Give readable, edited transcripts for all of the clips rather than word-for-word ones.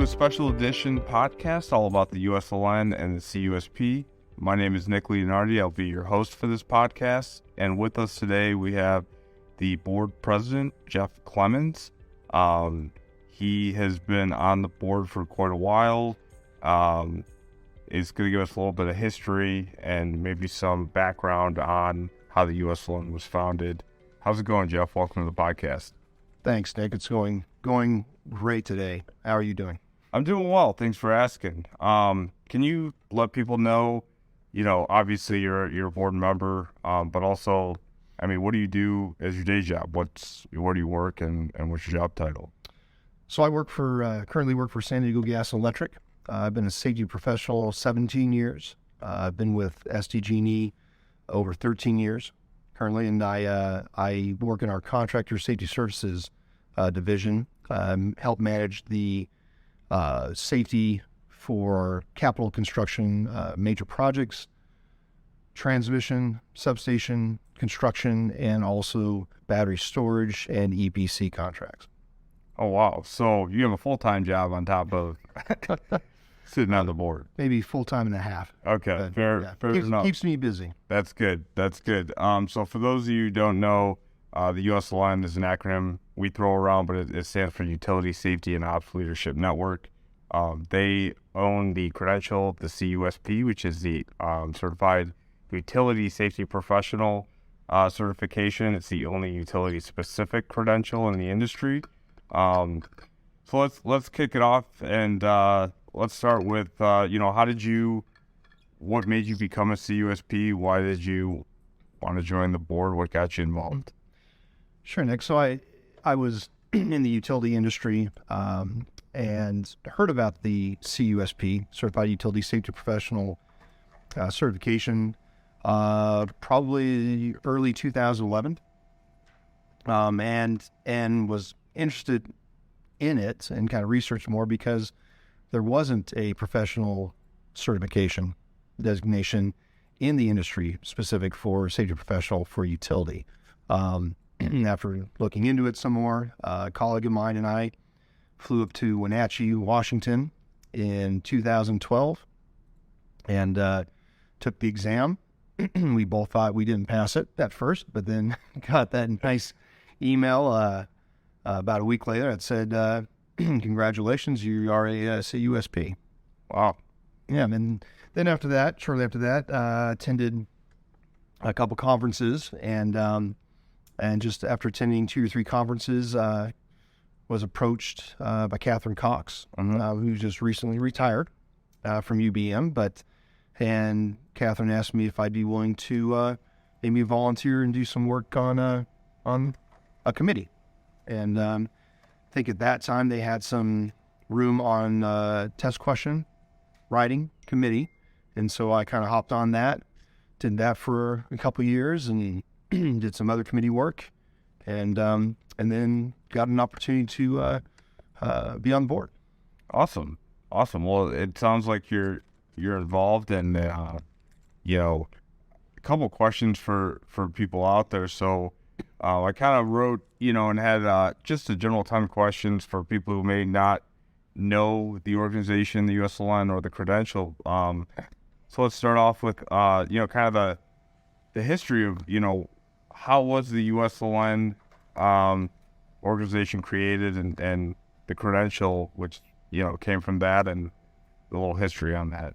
to a special edition podcast all about the USOLN and the CUSP. My name is Nick Leonardi. I'll be your host for this podcast. And with us today, we have the board president, Jeff Clemons. He has been on the board for quite a while. He's going to give us a little bit of history and maybe some background on how the USOLN was founded. How's it going, Jeff? Welcome to the podcast. Thanks, Nick. It's going great today. How are you doing? I'm doing well. Thanks for asking. Can you let people know, obviously you're a board member, but also, what do you do as your day job? Where do you work and what's your job title? So I currently work for San Diego Gas and Electric. I've been a safety professional 17 years. I've been with SDG&E over 13 years currently, and I work in our contractor safety services division, help manage the safety for capital construction, major projects, transmission, substation construction, and also battery storage and EPC contracts. Oh, wow. So you have a full-time job on top of sitting on the board. Maybe full-time and a half. Okay, fair enough. Keeps me busy. That's good. So for those of you who don't know, the USOLN is an acronym we throw around, but it stands for Utility Safety and Ops Leadership Network. They own the credential, the CUSP, which is the Certified Utility Safety Professional certification. It's the only utility-specific credential in the industry. So let's kick it off, and let's start with what made you become a CUSP? Why did you want to join the board? What got you involved? Sure, Nick. So I was in the utility industry and heard about the CUSP, Certified Utility Safety Professional certification, probably early 2011, and was interested in it and kind of researched more because there wasn't a professional certification designation in the industry specific for safety professional for utility. After looking into it some more, a colleague of mine and I flew up to Wenatchee, Washington in 2012 and took the exam. We both thought we didn't pass it at first, but then got that nice email about a week later that said, congratulations, you are a CUSP. Wow. Yeah, and then shortly after that, attended a couple conferences, and just after attending 2 or 3 conferences, was approached by Catherine Cox, who just recently retired from UBM, and Catherine asked me if I'd be willing to maybe volunteer and do some work on a committee. And I think at that time they had some room on test question writing committee. And so I kind of hopped on that, did that for a couple of years and did some other committee work and then got an opportunity to be on the board. Awesome. Well, it sounds like you're involved and, a couple questions for people out there. So, I kind of wrote, and had just a general ton of questions for people who may not know the organization, the USOLN, or the credential. So let's start off with, kind of the history of, how was the USOLN organization created and the credential, which, came from that, and the little history on that.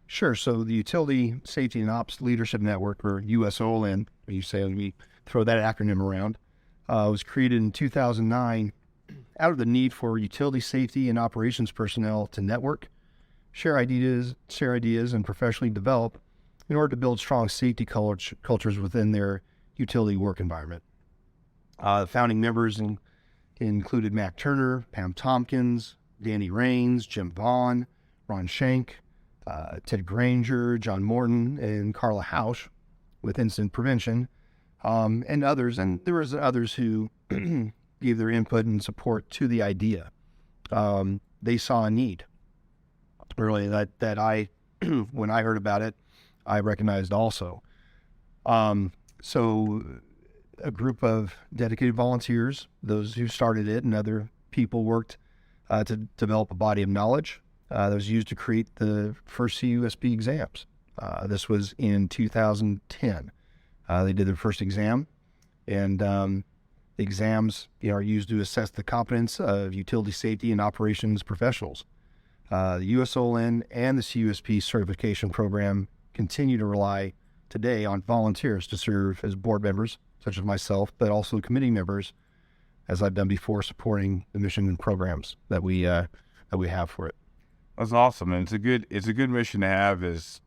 Sure. So the Utility Safety and Ops Leadership Network, or USOLN, we throw that acronym around, was created in 2009 out of the need for utility safety and operations personnel to network, share ideas, and professionally develop in order to build strong safety cultures within their utility work environment. The founding members included Mac Turner, Pam Tompkins, Danny Rains, Jim Vaughn, Ron Shank, Ted Granger, John Morton, and Carla Hausch with incident prevention, and others. And there was others who gave their input and support to the idea. They saw a need, really, that I, when I heard about it, I recognized also. So a group of dedicated volunteers, those who started it, and other people worked to develop a body of knowledge that was used to create the first CUSP exams. This was in 2010. They did their first exam, and the exams are used to assess the competence of utility safety and operations professionals. The USOLN and the CUSP certification program continue to rely today on volunteers to serve as board members, such as myself, but also committee members, as I've done before, supporting the mission and programs that we have for it. That's awesome, and it's a good mission to have. Is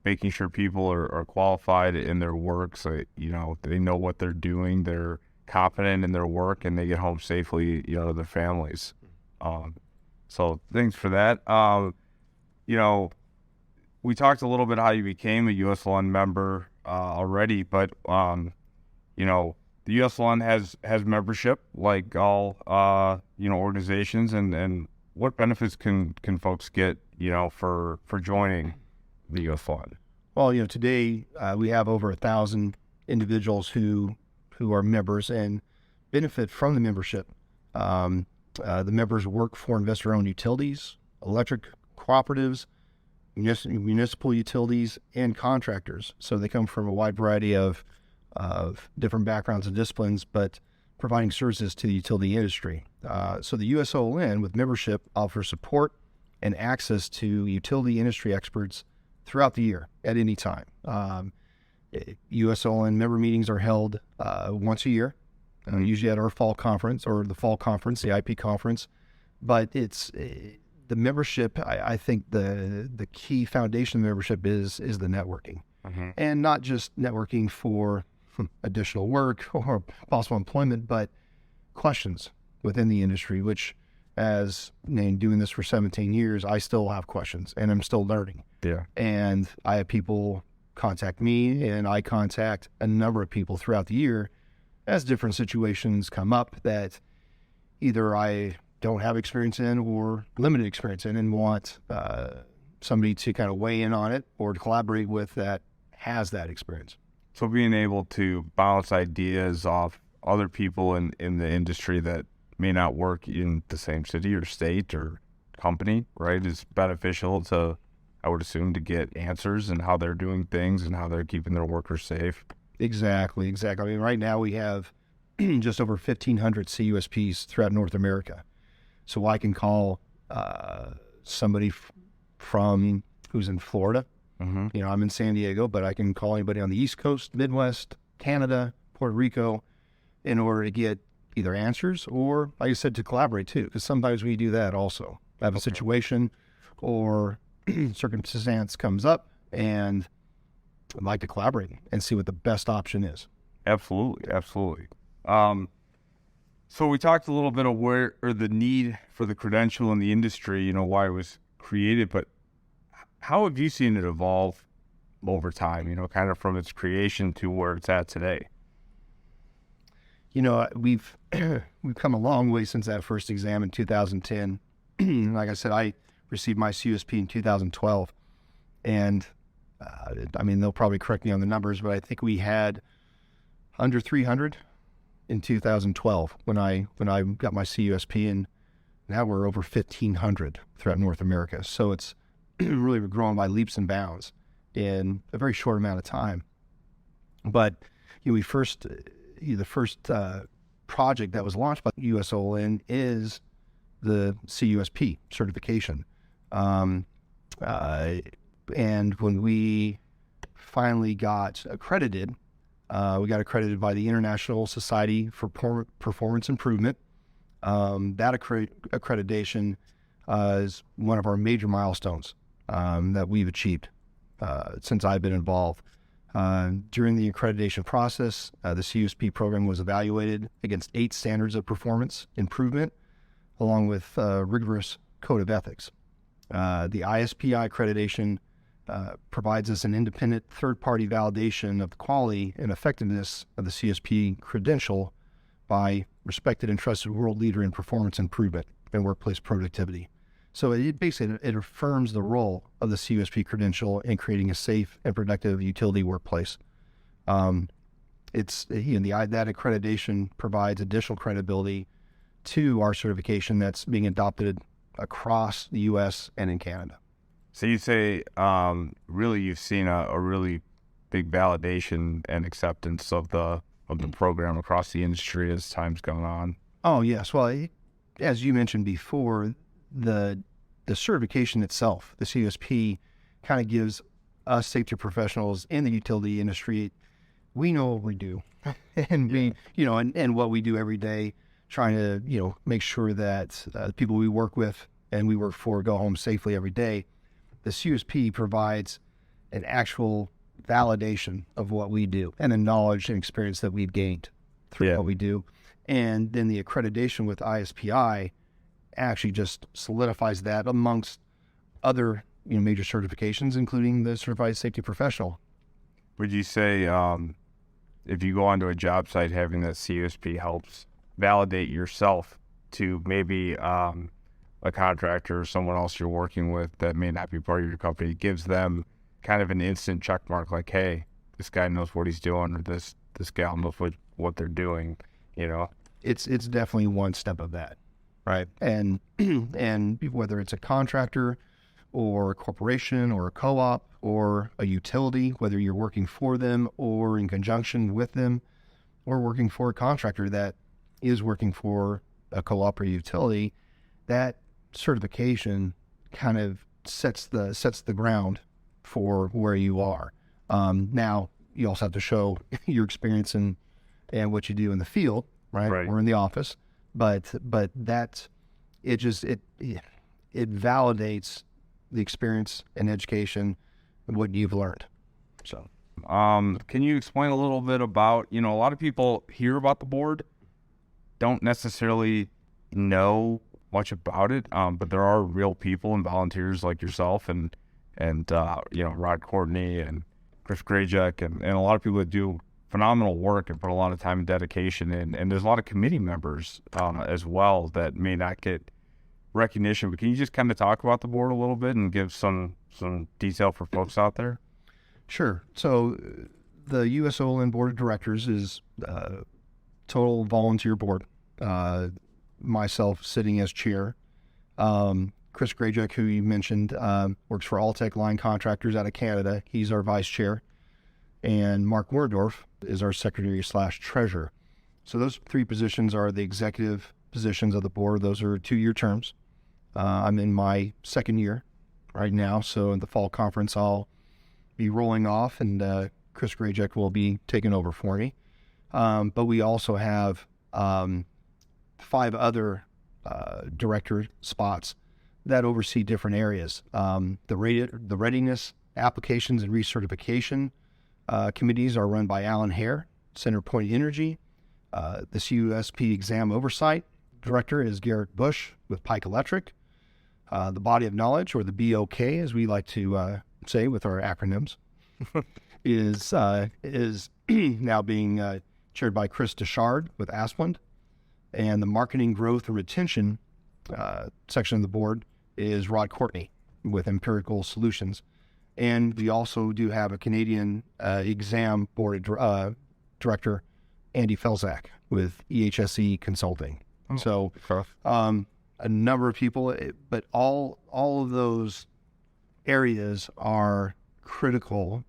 making sure people are qualified in their work, so they know what they're doing, they're confident in their work, and they get home safely, to their families. So thanks for that. We talked a little bit how you became a USOLN member already, but the USOLN has membership like all organizations, and what benefits can folks get for joining the USOLN? Well, today we have over 1,000 individuals who are members and benefit from the membership. The members work for investor-owned utilities, electric cooperatives, municipal utilities, and contractors. So they come from a wide variety of different backgrounds and disciplines, but providing services to the utility industry. So the USOLN, with membership, offers support and access to utility industry experts throughout the year at any time. USOLN member meetings are held once a year, usually at our fall conference or the fall conference, the IP conference. But it's the membership. I think the key foundation of membership is the networking, and not just networking for additional work or possible employment, but questions within the industry, which, as doing this for 17 years, I still have questions and I'm still learning. Yeah. And I have people contact me, and I contact a number of people throughout the year as different situations come up that either I don't have experience in or limited experience in, and want somebody to kind of weigh in on it or to collaborate with that has that experience. So being able to bounce ideas off other people in the industry that may not work in the same city or state or company, right, is beneficial to, I would assume, to get answers and how they're doing things and how they're keeping their workers safe. Exactly. I mean, right now we have just over 1,500 CUSPs throughout North America. So I can call somebody from who's in Florida. I'm in San Diego, but I can call anybody on the East Coast, Midwest, Canada, Puerto Rico, in order to get either answers or, like I said, to collaborate too, because sometimes we do that also. Have a situation or circumstance comes up, and I'd like to collaborate and see what the best option is. Absolutely. So we talked a little bit of the need for the credential in the industry, why it was created, but how have you seen it evolve over time, kind of from its creation to where it's at today? We've come a long way since that first exam in 2010. Like I said, I received my CUSP in 2012, and they'll probably correct me on the numbers, but I think we had under 300 in 2012 when I got my CUSP, and now we're over 1,500 throughout North America. So it's really grown by leaps and bounds in a very short amount of time. But the first project that was launched by USOLN is the CUSP certification. And when we finally got accredited, we got accredited by the International Society for Performance Improvement. That accreditation is one of our major milestones that we've achieved since I've been involved. During the accreditation process, the CUSP program was evaluated against 8 standards of performance improvement, along with a rigorous code of ethics. The ISPI accreditation provides us an independent third-party validation of the quality and effectiveness of the CUSP credential by respected and trusted world leader in performance improvement and workplace productivity. So it basically affirms the role of the CUSP credential in creating a safe and productive utility workplace. That accreditation provides additional credibility to our certification that's being adopted across the U.S. and in Canada. So you say, really, you've seen a really big validation and acceptance of the program across the industry as time's gone on. Oh, yes. Well, as you mentioned before, the certification itself, the CUSP, kind of gives us safety professionals in the utility industry, we know what we do, and we, and what we do every day, trying to, make sure that the people we work with and we work for go home safely every day. The CUSP provides an actual validation of what we do and the knowledge and experience that we've gained through what we do. And then the accreditation with ISPI actually just solidifies that amongst other major certifications, including the Certified Safety Professional. Would you say if you go onto a job site, having that CUSP helps validate yourself to maybe a contractor or someone else you're working with that may not be part of your company, gives them kind of an instant check mark, like, hey, this guy knows what he's doing, or this gal knows what they're doing, It's definitely one step of that, right? And whether it's a contractor or a corporation or a co-op or a utility, whether you're working for them or in conjunction with them, or working for a contractor that is working for a co-op or utility, that certification kind of sets the ground for where you are. Now, you also have to show your experience and what you do in the field, right? Or in the office, but that it validates the experience and education and what you've learned. So, can you explain a little bit about, a lot of people hear about the board, don't necessarily know much about it, but there are real people and volunteers like yourself and Rod Courtney and Chris Grajek and a lot of people that do phenomenal work and put a lot of time and dedication in. And there's a lot of committee members as well that may not get recognition. But can you just kind of talk about the board a little bit and give some detail for folks out there? Sure. So the USOLN Board of Directors is a total volunteer board. Myself sitting as chair. Chris Grajek, who you mentioned, works for Alltech Line Contractors out of Canada. He's our vice chair. And Mark Werdorf is our secretary/treasurer. So those three positions are the executive positions of the board. Those are 2-year terms. I'm in my second year right now. So in the fall conference, I'll be rolling off, and Chris Grajek will be taking over for me. But we also have 5 other director spots that oversee different areas. The readiness, applications, and recertification committees are run by Alan Hare, CenterPoint Energy. The CUSP exam oversight director is Garrett Bush with Pike Electric. The body of knowledge, or the BOK, as we like to say with our acronyms, is now being chaired by Chris Deschard with Asplund. And the marketing, growth, and retention section of the board is Rod Courtney with Empirical Solutions. And we also do have a Canadian exam board director, Andy Felzak, with EHSE Consulting. So a number of people, but all of those areas are critical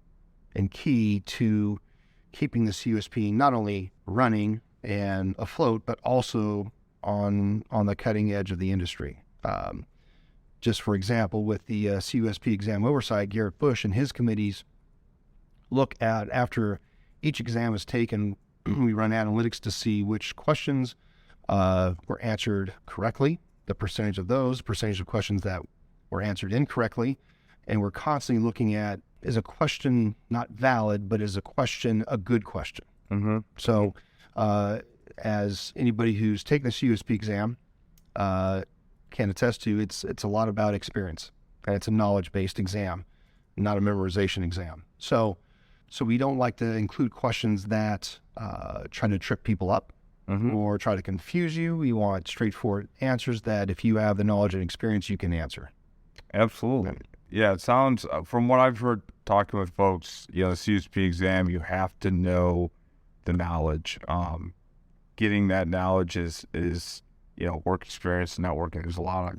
and key to keeping the CUSP not only running and afloat, but also on the cutting edge of the industry. Just for example, with the CUSP exam oversight, Garrett Bush and his committees look at, after each exam is taken, we run analytics to see which questions were answered correctly, the percentage of those, percentage of questions that were answered incorrectly, and we're constantly looking at, is a question not valid, but is a question a good question? Mm-hmm. So as anybody who's taken the CUSP exam can attest to, it's a lot about experience, and it's a knowledge-based exam, not a memorization exam. So we don't like to include questions that try to trip people up or try to confuse you. We want straightforward answers that if you have the knowledge and experience, you can answer. Absolutely. Yeah, it sounds, from what I've heard talking with folks, the CUSP exam, you have to know the knowledge. Getting that knowledge is work experience and networking. There's a lot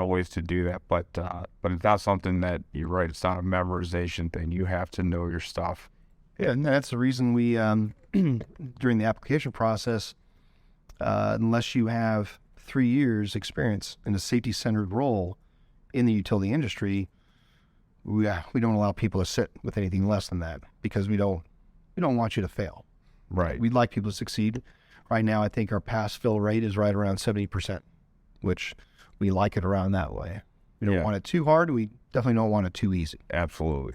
of ways to do that, but it's not something that you're right. It's not a memorization thing. You have to know your stuff. Yeah, and that's the reason we during the application process, unless you have 3 years experience in a safety-centered role in the utility industry, we don't allow people to sit with anything less than that, because we don't want you to fail. Right. We'd like people to succeed. Right now, I think our pass fill rate is right around 70%, which we like it around that way. We don't want it too hard. We definitely don't want it too easy. Absolutely.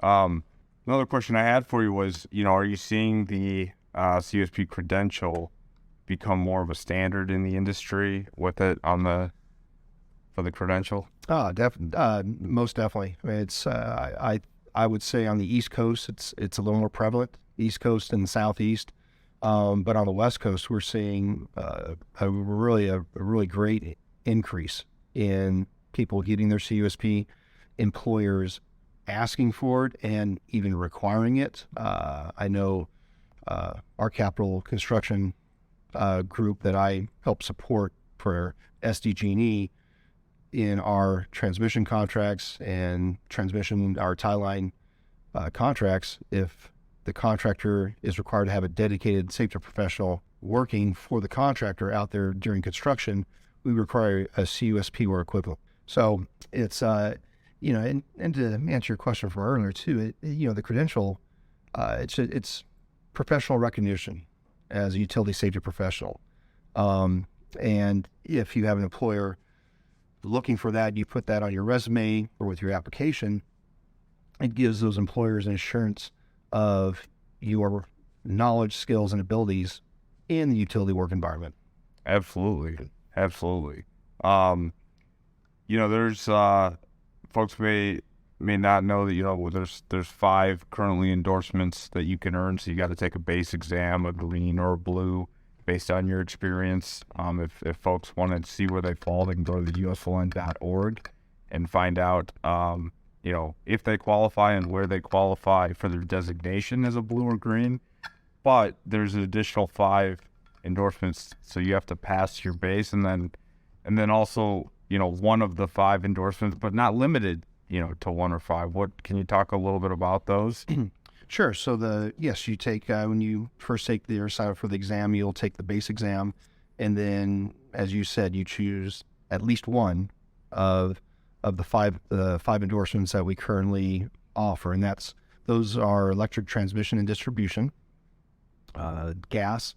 Another question I had for you was, are you seeing the CUSP credential become more of a standard in the industry with it for the credential? Most definitely. I mean, it's I would say on the East Coast, it's a little more prevalent, East Coast and the Southeast. But on the West Coast, we're seeing a really great increase in people getting their CUSP, employers asking for it and even requiring it. I know our capital construction group that I help support for SDG&E in our transmission contracts and our tie line contracts, if the contractor is required to have a dedicated safety professional working for the contractor out there during construction, we require a CUSP or equivalent. So it's, and to answer your question from earlier too, the credential, it's professional recognition as a utility safety professional. And if you have an employer looking for that, you put that on your resume or with your application, it gives those employers an assurance of your knowledge, skills, and abilities in the utility work environment. Absolutely. There's folks may not know that there's 5 currently endorsements that you can earn. So you got to take a base exam, a green or a blue, based on your experience. If folks want to see where they fall, they can go to the USOLN.org and find out if they qualify and where they qualify for their designation as a blue or green. But there's an additional 5 endorsements, so you have to pass your base, and then also one of the 5 endorsements, but not limited to 1 or 5. What can you talk a little bit about those? Sure. So you take when you first take sign up for the exam, you'll take the base exam, and then, as you said, you choose at least one of the 5 endorsements that we currently offer, and those are electric transmission and distribution, gas,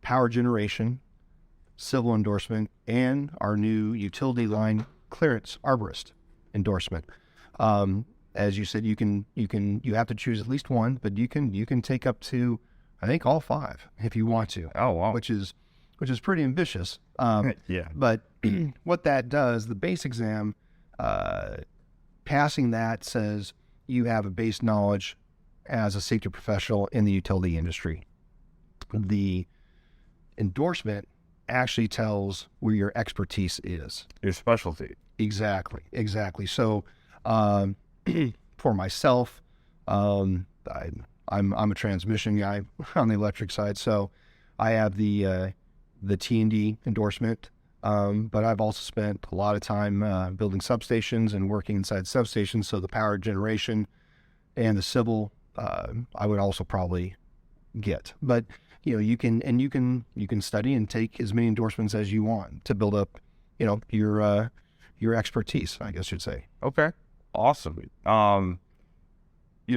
power generation, civil endorsement, and our new utility line clearance arborist endorsement. As you said, you have to choose at least one, but you can take up to, I think, all 5 if you want to. Oh, wow. Which is pretty ambitious. Yeah. But what that does, the base exam, passing that says you have a base knowledge as a safety professional in the utility industry. The endorsement actually tells where your expertise is. Your specialty. Exactly. So, for myself, I'm a transmission guy on the electric side, so I have the T&D endorsement. But I've also spent a lot of time building substations and working inside substations. So the power generation and the civil, I would also probably get. But you can study and take as many endorsements as you want to build up, your expertise, I guess you'd say. Okay. Awesome. The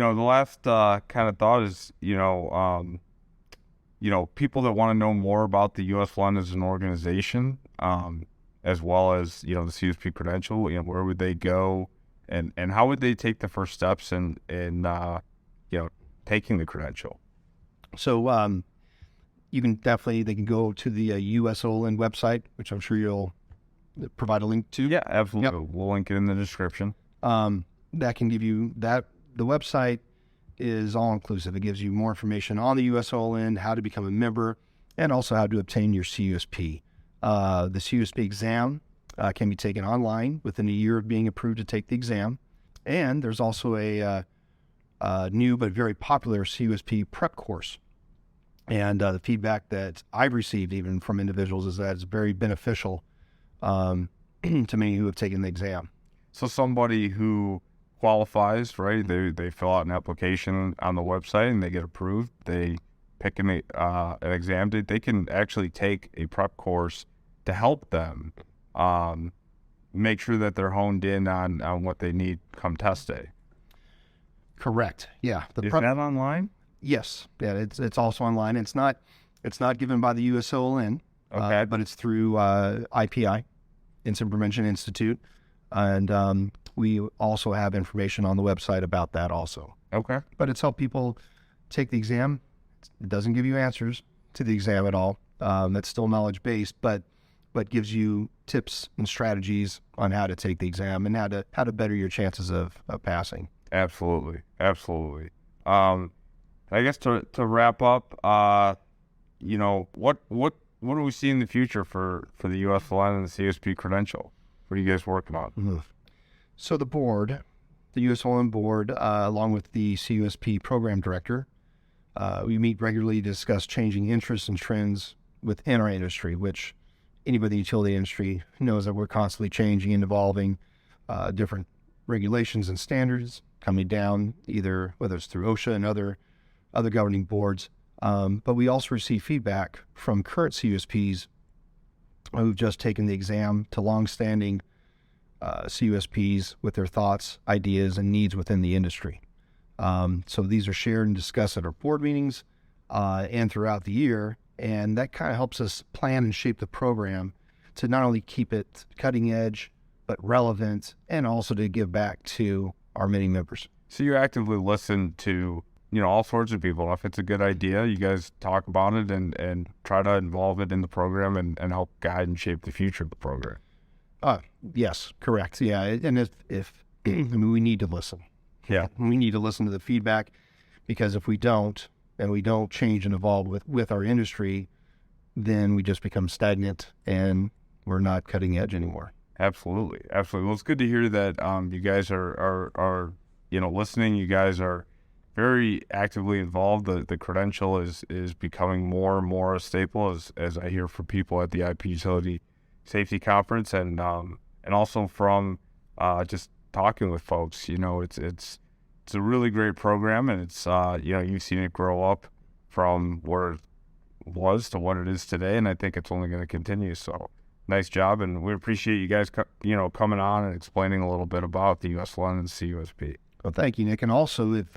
last kind of thought is, people that want to know more about the USOLN as an organization, as well as, the CUSP credential, where would they go and how would they take the first steps in taking the credential? So, they can go to the USOLN website, which I'm sure you'll provide a link to. Yeah, absolutely. Yep. We'll link it in the description. That can give you that. The website is all inclusive. It gives you more information on the USOLN, how to become a member, and also how to obtain your CUSP. The CUSP exam can be taken online within a year of being approved to take the exam. And there's also a new but very popular CUSP prep course And the feedback that I've received even from individuals is that it's very beneficial to many who have taken the exam. So somebody who qualifies, right? They fill out an application on the website and they get approved. They pick an exam date. They can actually take a prep course to help them make sure that they're honed in on what they need come test day. Correct. Yeah. Is that online? Yes. Yeah. It's also online. It's not given by the USOLN, Okay. but it's through IPI, Incident Prevention Institute, and we also have information on the website about that also. Okay. But it's helped people take the exam. It doesn't give you answers to the exam at all. That's still knowledge based, but gives you tips and strategies on how to take the exam and how to better your chances of passing. Absolutely. I guess to wrap up, what do we see in the future for the USOLN and the CUSP credential? What are you guys working on? Mm-hmm. So the board, the USOLN board, along with the CUSP program director, we meet regularly to discuss changing interests and trends within our industry, which anybody in the utility industry knows that we're constantly changing and evolving, different regulations and standards coming down, either whether it's through OSHA and other governing boards. But we also receive feedback from current CUSPs who've just taken the exam to longstanding CUSPs with their thoughts, ideas, and needs within the industry. So these are shared and discussed at our board meetings and throughout the year, and that kind of helps us plan and shape the program to not only keep it cutting edge, but relevant, and also to give back to our many members. So you actively listen to all sorts of people. If it's a good idea, you guys talk about it and try to involve it in the program and help guide and shape the future of the program. Yes, correct. Yeah, and if I mean, we need to listen. Yeah, we need to listen to the feedback, because if we don't, and we don't change and evolve with our industry, then we just become stagnant and we're not cutting edge anymore. Absolutely. Well, it's good to hear that you guys are listening. You guys are very actively involved. The credential is becoming more and more a staple, as I hear from people at the IP Utility Safety Conference, and also from just talking with folks. It's a really great program, and it's you've seen it grow up from where it was to what it is today, and I think it's only going to continue. So nice job, and we appreciate you guys coming on and explaining a little bit about the USOLN and CUSP. Well, thank you, Nick. And also, if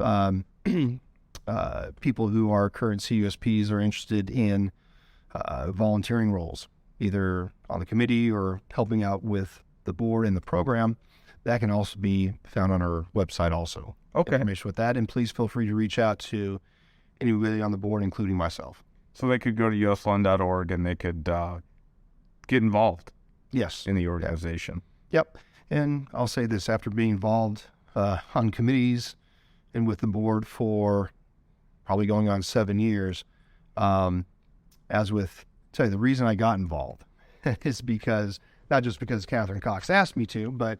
people who are current CUSPs are interested in volunteering roles, either on the committee or helping out with the board and the program, that can also be found on our website also. Okay. Information with that, and please feel free to reach out to anybody on the board, including myself. So they could go to USOLN.org and they could get involved. Yes. In the organization. Yep. And I'll say this, after being involved on committees and with the board for probably going on 7 years, the reason I got involved is not just because Catherine Cox asked me to, but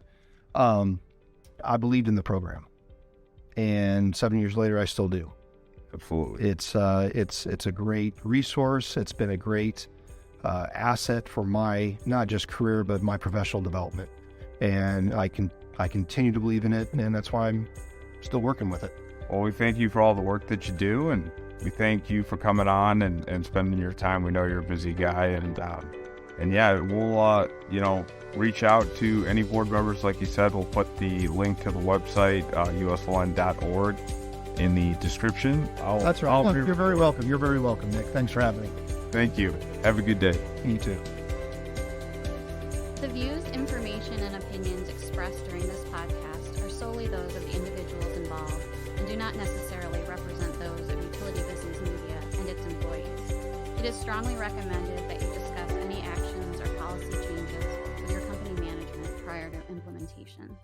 I believed in the program, and 7 years later, I still do. Absolutely. It's a great resource. It's been a great asset for my, not just career, but my professional development. And I continue to believe in it, and that's why I'm still working with it. Well, we thank you for all the work that you do, and we thank you for coming on and spending your time. We know you're a busy guy, and yeah, we'll reach out to any board members. Like you said, we'll put the link to the website, USOLN.org, in the description. That's right. Look, you're very welcome. You're very welcome, Nick. Thanks for having me. Thank you. Have a good day. You too. The views, information, and opinions expressed during this podcast are solely those of the individuals involved and do not necessarily represent those of Utility Business Media and its employees. It is strongly recommended that you discuss any actions or policy changes with your company management prior to implementation.